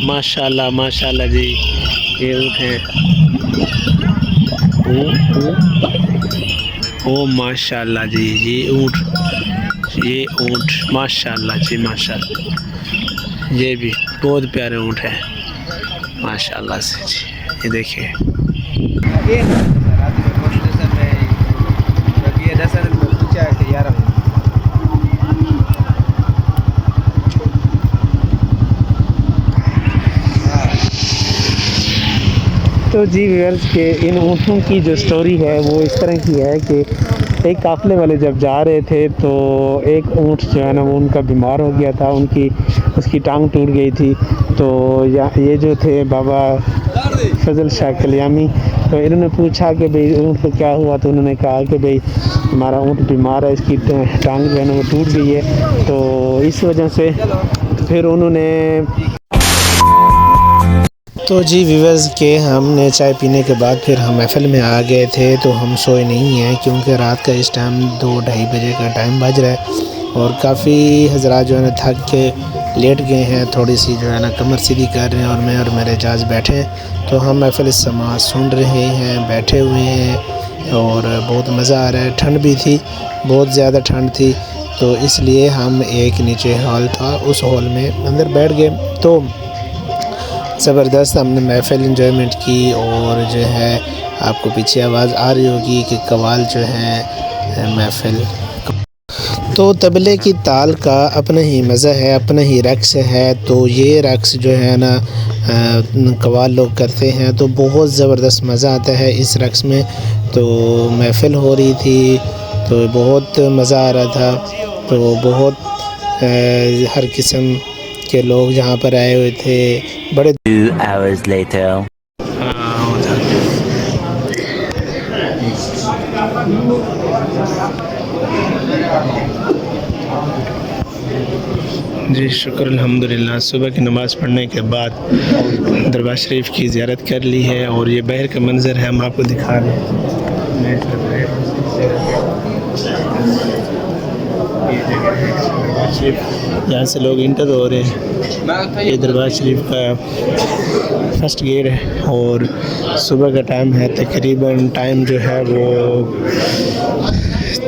माशाल्लाह माशाल्लाह जी। ये ऊँट हैं। ओ माशाल्लाह जी। ये ऊँट माशाल्लाह जी माशाल्लाह। ये भी बहुत प्यारे ऊँट हैं माशाल्लाह से जी। ये देखिए। तो जी व्यूअर्स के इन ऊँटों की जो स्टोरी है वो इस तरह की है कि एक काफ़िले वाले जब जा रहे थे तो एक ऊँट जो है ना वो उनका बीमार हो गया था, उसकी टांग टूट गई थी। तो ये जो थे बाबा फजल शाह कल्याणी, तो इन्होंने पूछा कि भाई ऊँट को क्या हुआ, तो उन्होंने कहा कि भाई हमारा ऊँट बीमार है, इसकी टांग जो है ना वो टूट गई है। तो इस वजह से फिर उन्होंने तो जी व्यूअर्स के हमने चाय पीने के बाद फिर हम महफिल में आ गए थे। तो हम सोए नहीं हैं क्योंकि रात का इस टाइम 2-2:30 बजे का टाइम बज रहा है और काफ़ी हजरात जो है ना थक के लेट गए हैं, थोड़ी सी जो है ना कमर सीधी कर रहे हैं और मैं और मेरे एजाज बैठे हैं। तो हम महफिल समाअत सुन रहे हैं, बैठे हुए हैं और बहुत मज़ा आ रहा है। ठंड भी थी, बहुत ज़्यादा ठंड थी, तो इसलिए हम एक नीचे हॉल था उस हॉल में अंदर बैठ गए। तो ज़बरदस्त हमने महफ़िल इंजॉयमेंट की और जो है आपको पीछे आवाज़ आ रही होगी कि कव्वाल जो है महफ़िल। तो तबले की ताल का अपना ही मज़ा है, अपना ही रक़्स है। तो ये रक़्स जो है ना कव्वाल लोग करते हैं तो बहुत ज़बरदस्त मज़ा आता है इस रक़्स में। तो महफ़िल हो रही थी तो बहुत मज़ा आ रहा था। तो बहुत हर किस्म के लोग यहाँ पर आए हुए थे। बड़े 2 hours later जी शुक्र अल्हम्दुलिल्लाह। सुबह की नमाज़ पढ़ने के बाद दरबार शरीफ की ज़ियारत कर ली है और ये बाहर का मंज़र है, हम आपको दिखा रहे हैं। ये जगह है दरबार शरीफ, यहाँ से लोग इंटर हो रहे हैं। ये दरबार शरीफ का फर्स्ट गेट है और सुबह का टाइम है, तकरीबन टाइम जो है वो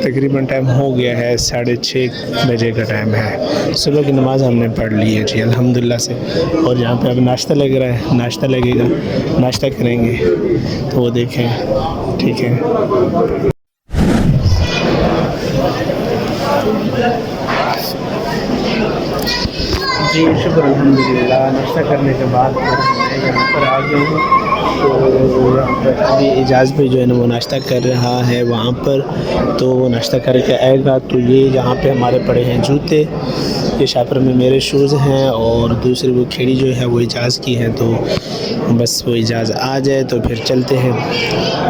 तकरीबन टाइम हो गया है 6:30 बजे का टाइम है। सुबह की नमाज़ हमने पढ़ ली है जी अल्हम्दुलिल्लाह से। और यहाँ पे अब नाश्ता लग रहा है, नाश्ता लगेगा, नाश्ता करेंगे तो वो देखें। ठीक है जी शुक्र अल्हम्दुलिल्लाह। नाश्ता करने के बाद मैं यहाँ पर आ गया हूँ। तो यहाँ पर अभी एजाज भी जो है ना वो नाश्ता कर रहा है वहाँ पर, तो वो नाश्ता करके आएगा। तो ये यहाँ पे हमारे पड़े हैं जूते, ये शापर में मेरे शूज़ हैं और दूसरी वो खेड़ी जो है वो एजाज की है। तो बस वो एजाज आ जाए तो फिर चलते हैं।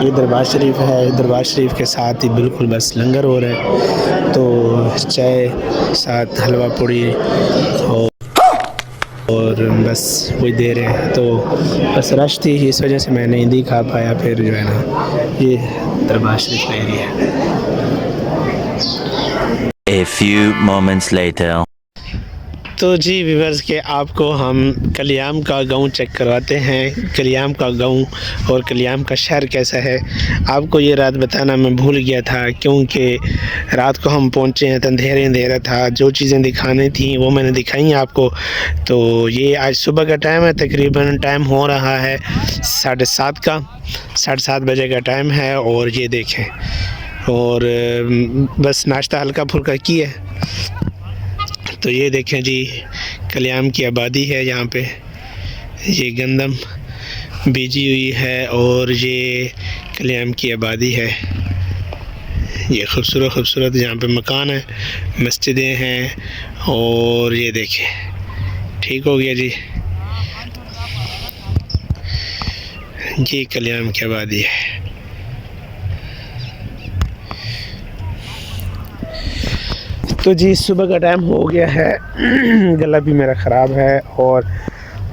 ये दरबार शरीफ है, दरबार शरीफ के साथ ही बिल्कुल बस लंगर हो रहा है। तो चाय साथ हलवा पूड़ी और बस वही दे रहे हैं। तो बस रश थी, इस वजह से मैं नहीं दिखा पाया। फिर जो है ना ये दरबार शरीफ का एरिया है। A few moments later तो जी व्यूअर्स के आपको हम कलियाम का गांव चेक करवाते हैं, कलियाम का गांव और कलियाम का शहर कैसा है। आपको ये रात बताना मैं भूल गया था क्योंकि रात को हम पहुंचे हैं तो अंधेरा था। जो चीज़ें दिखानी थी वो मैंने दिखाई आपको। तो ये आज सुबह का टाइम है, तकरीबन टाइम हो रहा है 7:30 का, 7:30 बजे का टाइम है। और ये देखें और बस नाश्ता हल्का फुल्का किया। तो ये देखें जी कलियाम की आबादी है यहाँ पे, ये गंदम बीजी हुई है और ये कलियाम की आबादी है। ये खूबसूरत खूबसूरत यहाँ पे मकान है, मस्जिदें हैं और ये देखें। ठीक हो गया जी, ये कलियाम की आबादी है। तो जी सुबह का टाइम हो गया है, गला भी मेरा ख़राब है और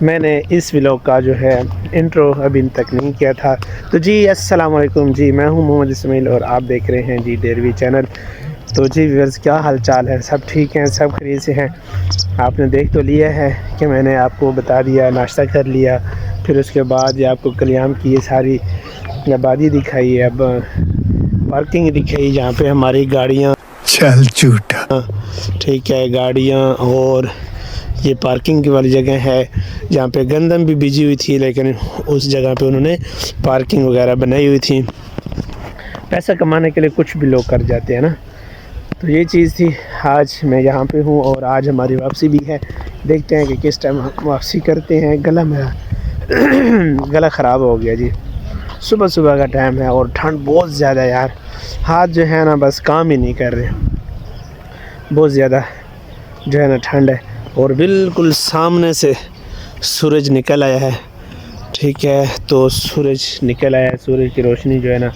मैंने इस व्लॉग का जो है इंट्रो अभी तक नहीं किया था। तो जी अस्सलाम वालेकुम जी, मैं हूं मोहम्मद इस्माइल और आप देख रहे हैं जी डेरवी चैनल। तो जी व्यूअर्स, क्या हाल चाल है? सब ठीक हैं, सब खैरियत से हैं। आपने देख तो लिया है कि मैंने आपको बता दिया, नाश्ता कर लिया, फिर उसके बाद ये आपको कलियाम की ये सारी आबादी दिखाई है, अब पार्किंग दिखाई जहाँ पे हमारी गाड़ियाँ, चल झूठा, ठीक है, गाड़ियाँ, और ये पार्किंग की वाली जगह है जहाँ पे गंदम भी बिजी हुई थी, लेकिन उस जगह पे उन्होंने पार्किंग वगैरह बनाई हुई थी। पैसा कमाने के लिए कुछ भी लोग कर जाते हैं ना। तो ये चीज़ थी। आज मैं यहाँ पे हूँ और आज हमारी वापसी भी है। देखते हैं कि किस टाइम वापसी करते हैं। गला मेरा गला ख़राब हो गया जी। सुबह सुबह का टाइम है और ठंड बहुत ज़्यादा यार, हाथ जो है ना बस काम ही नहीं कर रहे, बहुत ज़्यादा जो है ना ठंड है। और बिल्कुल सामने से सूरज निकल आया है, ठीक है, तो सूरज निकल आया है। सूरज की रोशनी जो है ना,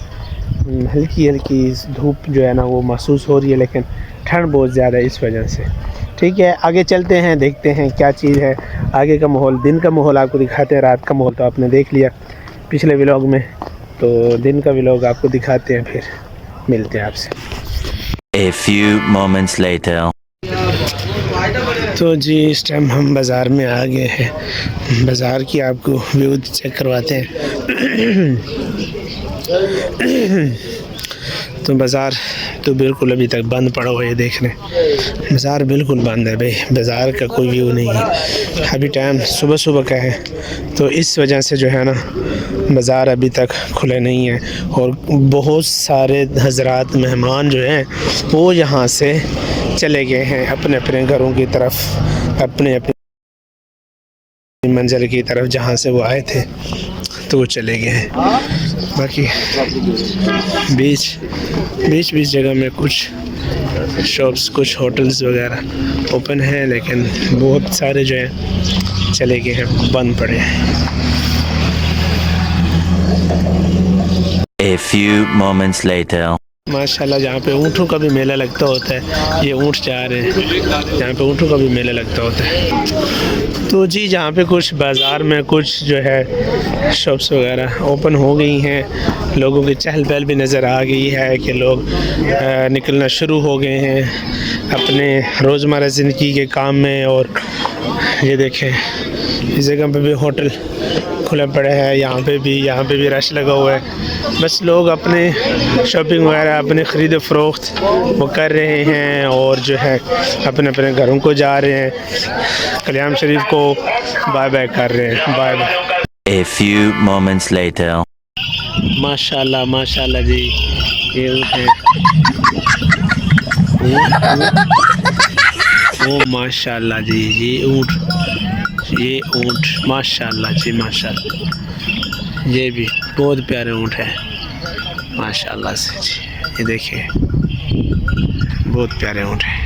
हल्की हल्की धूप जो है ना वो महसूस हो रही है, लेकिन ठंड बहुत ज़्यादा है इस वजह से। ठीक है, आगे चलते हैं, देखते हैं क्या चीज़ है आगे का माहौल। दिन का माहौल आपको दिखाते हैं, रात का माहौल तो आपने देख लिया पिछले व्लॉग में, तो दिन का व्लॉग आपको दिखाते हैं, फिर मिलते हैं आपसे। A few moments later. तो जी इस टाइम हम बाज़ार में आ गए हैं। बाज़ार की आपको व्यू चेक करवाते हैं। तो बाज़ार तो बिल्कुल अभी तक बंद पड़ा हुआ है, देख रहे हैं बाज़ार बिल्कुल बंद है भाई, बाज़ार का कोई व्यू नहीं है। अभी टाइम सुबह सुबह का है, तो इस वजह से जो है ना बाज़ार अभी तक खुले नहीं है। और बहुत सारे हज़रात मेहमान जो हैं वो यहाँ से चले गए हैं अपने अपने घरों की तरफ, अपने अपनी मंजिल की तरफ जहाँ से वो आए थे, तो वो चले गए हैं। बाकी बीच जगह में कुछ शॉप्स, कुछ होटल्स वगैरह ओपन हैं, लेकिन बहुत सारे जो हैं चले गए हैं, बंद पड़े हैं। A few moments later. माशाल्लाह, जहाँ पे ऊँटों का भी मेला लगता होता है, ये ऊँट जा रहे हैं जहाँ पे ऊँटों का भी मेला लगता होता है। तो जी जहाँ पे कुछ बाज़ार में कुछ जो है शॉप्स वगैरह ओपन हो गई हैं, लोगों की चहल पहल भी नज़र आ गई है कि लोग निकलना शुरू हो गए हैं अपने रोज़मर्रा ज़िंदगी के काम में। और ये देखें इस जगह पे भी होटल खुला पड़ा है, यहाँ पे भी रश लगा हुआ है। बस लोग अपने शॉपिंग वगैरह, अपने ख़रीद फ़रोख्त वो कर रहे हैं और जो है अपने अपने घरों को जा रहे हैं, कलियाम शरीफ को बाय बाय कर रहे हैं, bye bye. A few moments later. माशाल्लाह माशाल्लाह जी, ये ऊँट है, ओ माशाल्लाह जी, ये ऊँट माशाल्लाह जी, माशाल्लाह, ये भी बहुत प्यारे ऊँट है माशाल्लाह से जी। ये देखिए बहुत प्यारे ऊँट हैं।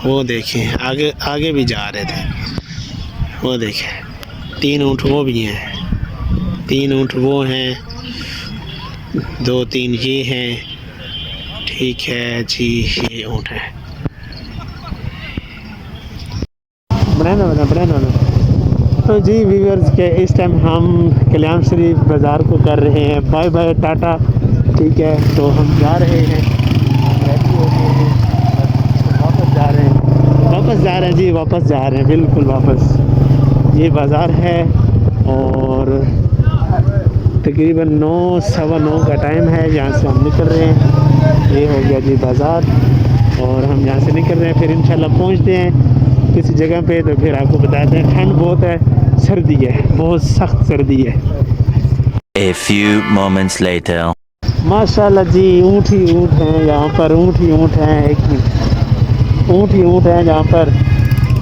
वो देखिए आगे भी जा रहे थे, वो देखिए 3 ऊँट वो भी हैं, 3 ऊँट वो हैं, 2-3 ये हैं, ठीक है जी, ये ऊँट है। बनाना। तो जी व्यूअर्स के इस टाइम हम कलियाम शरीफ बाज़ार को कर रहे हैं बाय बाय, टाटा, ठीक है। तो हम जा रहे हैं, वापस जा रहे हैं जी, वापस जा रहे हैं, बिल्कुल वापस। ये बाज़ार है और तकरीबन 9, सवा 9 का टाइम है, यहाँ से हम निकल रहे हैं। ये हो गया जी बाज़ार और हम यहाँ से निकल रहे हैं, फिर इंशाल्लाह पहुँचते हैं किसी जगह पे, तो फिर आपको बताते हैं। ठंड बहुत है, सर्दी है, बहुत सख्त सर्दी है। A few moments later. माशाल्लाह जी, ऊँट ही ऊँट हैं यहाँ पर, ऊँट ही ऊँट हैं, एक मिनट, ऊँट ही ऊँट हैं जहाँ पर।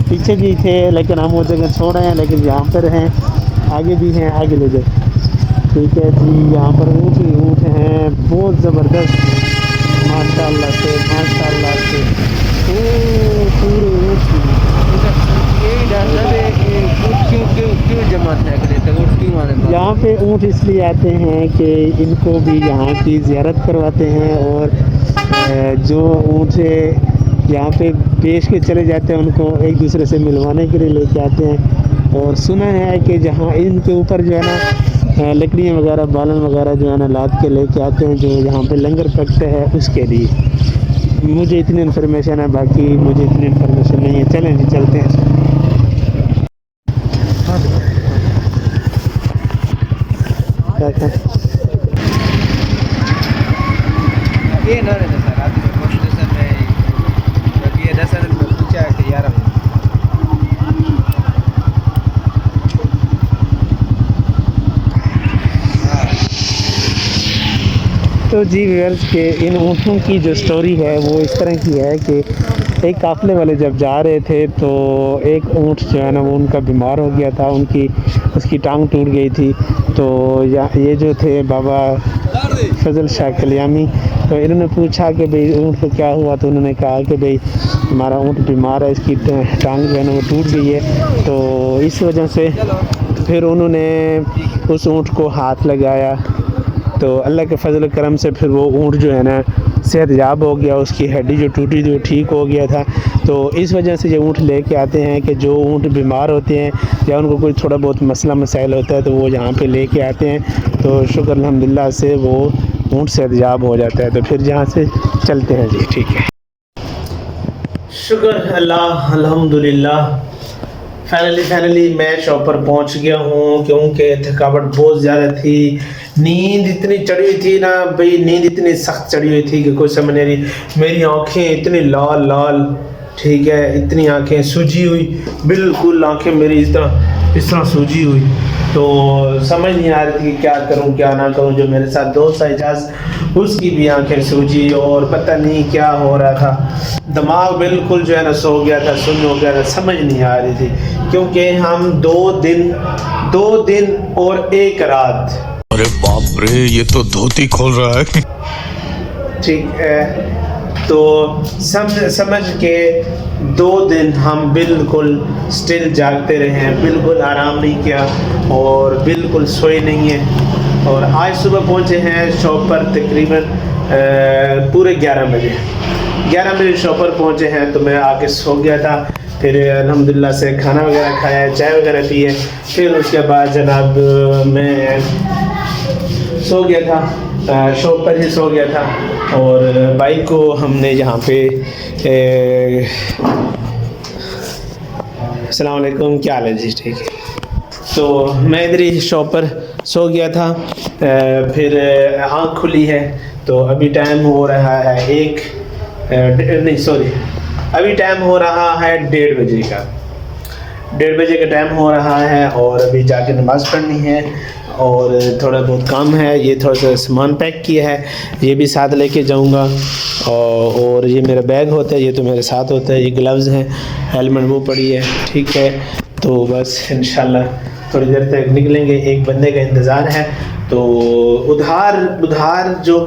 पीछे भी थे लेकिन हम वो जगह छोड़ रहे हैं, लेकिन यहाँ पर हैं, आगे भी हैं, आगे ले जाए, ठीक है जी। यहाँ पर ऊँट ही ऊँट हैं, बहुत ज़बरदस्त, माशाल्लाह से पूरे ऊँट। यहाँ पे ऊँट इसलिए आते हैं कि इनको भी यहाँ की ज़ियारत करवाते हैं, और जो ऊँट यहाँ पे पेश के चले जाते हैं उनको एक दूसरे से मिलवाने के लिए लेके आते हैं। और सुना है कि जहाँ इनके ऊपर जो है ना लकड़ियाँ वगैरह, बालन वगैरह जो है ना लाद के लेके आते हैं, जो यहाँ पे लंगर पकते हैं उसके लिए। मुझे इतनी इन्फॉर्मेशन है, बाकी मुझे इतनी इन्फॉर्मेशन नहीं है। चलें जी, चलते हैं। क्या क्या ये ना रहना सर, आप सर मैं ये 10 में पूछा है कि यार तो जी व्यूअर्स के इन ऊँटों की जो स्टोरी है वो इस तरह की है कि एक काफ़िले वाले जब जा रहे थे तो एक ऊँट जो है ना वो उनका बीमार हो गया था, उसकी टांग टूट गई थी। तो ये जो थे बाबा फजल शाह कल्याणी, तो इन्होंने पूछा कि भाई ऊँट को क्या हुआ, तो उन्होंने कहा कि भाई हमारा ऊँट बीमार है, इसकी टांग जो है ना वो टूट गई है। तो इस वजह से फिर उन्होंने उस ऊँट को हाथ लगाया, तो अल्लाह के फजल करम से फिर वो ऊँट जो है ना सेहतयाब हो गया, उसकी हड्डी जो टूटी थी वो ठीक हो गया था। तो इस वजह से ये ऊँट लेके आते हैं कि जो ऊँट बीमार होते हैं या उनको कोई थोड़ा बहुत मसला मसाइल होता है तो वो यहाँ पे लेके आते हैं। तो शुक्र अल्हम्दुलिल्लाह से वो ऊँट सेहतयाब हो जाता है। तो फिर यहाँ से चलते हैं जी, ठीक है। शुक्र अल्लाह अल्हम्दुलिल्लाह, फाइनली मैं शॉप पर पहुंच गया हूं, क्योंकि थकावट बहुत ज़्यादा थी, नींद इतनी चढ़ी हुई थी ना भाई, नींद इतनी सख्त चढ़ी हुई थी कि कोई समझ नहीं रही। मेरी आंखें इतनी लाल लाल, ठीक है, इतनी आंखें सूजी हुई, बिल्कुल आंखें मेरी इस तरह सूजी हुई। तो समझ नहीं आ रही थी कि क्या करूं क्या ना करूं। जो मेरे साथ दोस्त था इजाज़, उसकी भी आंखें सूजी और पता नहीं क्या हो रहा था, दिमाग बिल्कुल जो है ना सो गया था, सुन्न हो गया था, समझ नहीं आ रही थी। क्योंकि हम 2 दिन और 1 रात, अरे बाप रे, ये तो धोती खोल रहा है। ठीक है, तो समझ के 2 दिन हम बिल्कुल स्टिल जागते रहे हैं, बिल्कुल आराम नहीं किया और बिल्कुल सोए नहीं है। और आज सुबह पहुंचे हैं शॉप पर तकरीबन पूरे 11 बजे शॉप पर पहुंचे हैं। तो मैं आके सो गया था, फिर अल्हम्दुलिल्लाह से खाना वगैरह खाया, चाय वगैरह पिए, फिर उसके बाद जनाब मैं सो गया था, शॉप पर ही सो गया था। और बाइक को हमने यहाँ पे अस्सलाम वालेकुम, क्या हाल है जी, ठीक है। तो मैं इधर ही शॉप पर सो गया था, फिर आँख खुली है तो अभी टाइम हो रहा है अभी टाइम हो रहा है 1:30 बजे का। 1:30 बजे का टाइम हो रहा है और अभी जाके नमाज़ पढ़नी है और थोड़ा बहुत काम है। ये थोड़ा सा सामान पैक किया है, ये भी साथ लेके जाऊंगा। और ये मेरा बैग होता है, ये तो मेरे साथ होता है, ये ग्लव्स हैं, हेलमेट वो पड़ी है, ठीक है। तो बस इंशाल्लाह थोड़ी देर तक निकलेंगे। एक बंदे का इंतज़ार है, तो उधार जो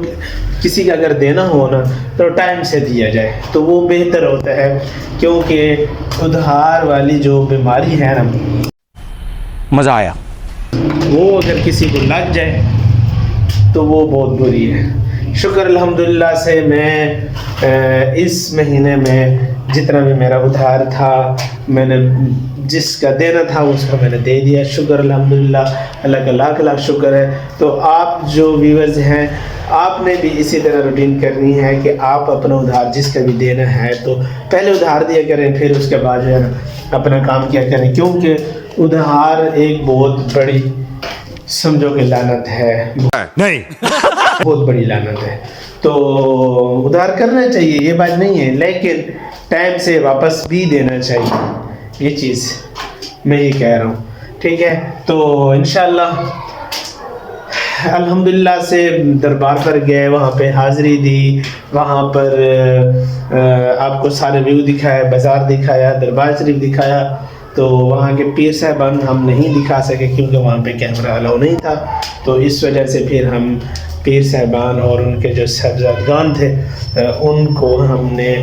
किसी का अगर देना हो ना तो टाइम से दिया जाए तो वो बेहतर होता है, क्योंकि उधार वाली जो बीमारी है ना, मज़ा आया, वो अगर किसी को लग जाए तो वो बहुत बुरी है। शुक्र अल्हम्दुलिल्लाह से मैं इस महीने में जितना भी मेरा उधार था, मैंने जिसका देना था उसका मैंने दे दिया। शुक्र अल्हम्दुलिल्लाह, अल्लाह का लाख लाख शुक्र है। तो आप जो व्यूअर्स हैं, आपने भी इसी तरह रूटीन करनी है कि आप अपना उधार जिसका भी देना है तो पहले उधार दिया करें, फिर उसके बाद जो है ना अपना काम किया करें, क्योंकि उधार एक बहुत बड़ी समझो कि लानत है, नहीं बहुत बड़ी लानत है। तो उधार करना चाहिए, ये बात नहीं है, लेकिन टाइम से वापस भी देना चाहिए, ये चीज़ मैं ये कह रहा हूँ, ठीक है। तो इंशाल्लाह अल्हम्दुलिल्लाह से दरबार पर गए, वहाँ पे हाज़िरी दी, वहाँ पर आपको सारे व्यू दिखाया, बाज़ार दिखाया, दरबार शरीफ दिखाया। तो वहाँ के पीर साहबान हम नहीं दिखा सके क्योंकि वहाँ पे कैमरा अलाउ नहीं था। तो इस वजह से फिर हम पीर साहबान और उनके जो साहबजादगान थे उनको हमने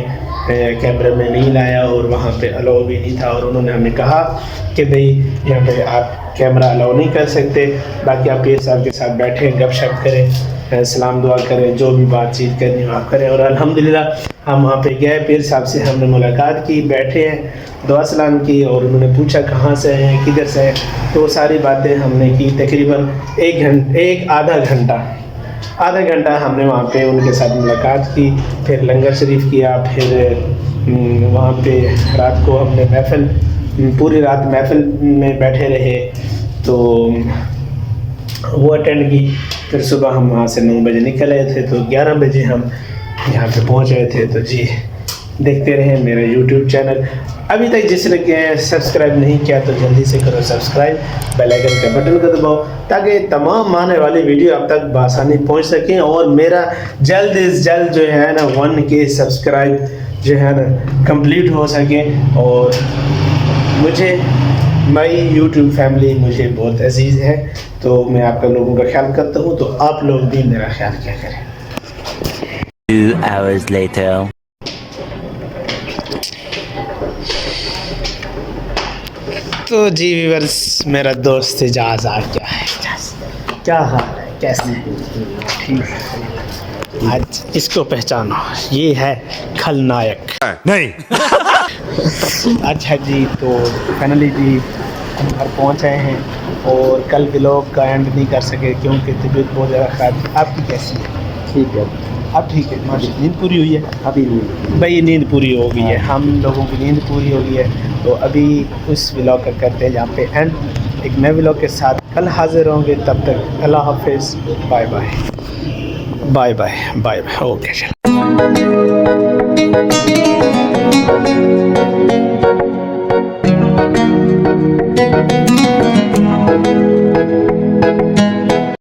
कैमरे में नहीं लाया और वहाँ पे अलाउ भी नहीं था। और उन्होंने हमें कहा कि भाई यहाँ पे आप कैमरा अलाउ नहीं कर सकते, बाकी आप पीर साहब के साथ बैठे गपशप करें, सलाम दुआ करें, जो भी बातचीत करनी हो आप करें। और अल्हम्दुलिल्लाह हम वहाँ पे गए, पीर साहब से हमने मुलाकात की, बैठे हैं, दुआ सलाम की और उन्होंने पूछा कहाँ से हैं, किधर से हैं। तो वो सारी बातें हमने की, तकरीबन एक आधा घंटा आधा घंटा हमने वहाँ पे उनके साथ मुलाकात की, फिर लंगर शरीफ किया, फिर वहाँ पे रात को हमने महफ़िल, पूरी रात महफ़िल में बैठे रहे, तो वो अटेंड की। फिर सुबह हम वहाँ से 9 बजे निकल आए थे, तो 11 बजे हम यहाँ पे पहुँच गए थे। तो जी देखते रहें मेरा यूट्यूब चैनल। अभी तक जिसने सब्सक्राइब नहीं किया तो जल्दी से करो सब्सक्राइब, बेल आइकन का बटन को दबाओ ताकि तमाम आने वाली वीडियो आप तक बआसानी पहुँच सकें, और मेरा जल्द से जल्द जो है ना 1K सब्सक्राइब जो है ना कंप्लीट हो सके। और मुझे मेरी यूट्यूब फैमिली मुझे बहुत अजीज़ है, तो मैं आप लोगों का ख्याल करता हूँ, तो आप लोग भी मेरा ख्याल क्या करें। 2 hours later. तो जी व्यूअर्स, मेरा दोस्त एजाज आ गया है। क्या हाल है, कैसे हैं? ठीक है। आज इसको पहचानो, ये है खलनायक। नहीं। अच्छा जी, तो फाइनली जी हम घर पहुंच आए हैं, और कल व्लॉग का एंड नहीं कर सके क्योंकि तबीयत बहुत ज़्यादा ख़राब थी। आपकी कैसी है? ठीक है, अब ठीक है, माशाल्लाह। नींद पूरी हुई है? अभी नहीं। भाई नींद पूरी हो गई है, हम लोगों की नींद पूरी हो गई है। तो अभी उस व्लॉग का करते हैं जहाँ पे एंड, एक नए व्लॉग के साथ कल हाजिर होंगे। तब तक अल्लाह हाफिज़, bye bye bye bye bye bye. Okay चलो।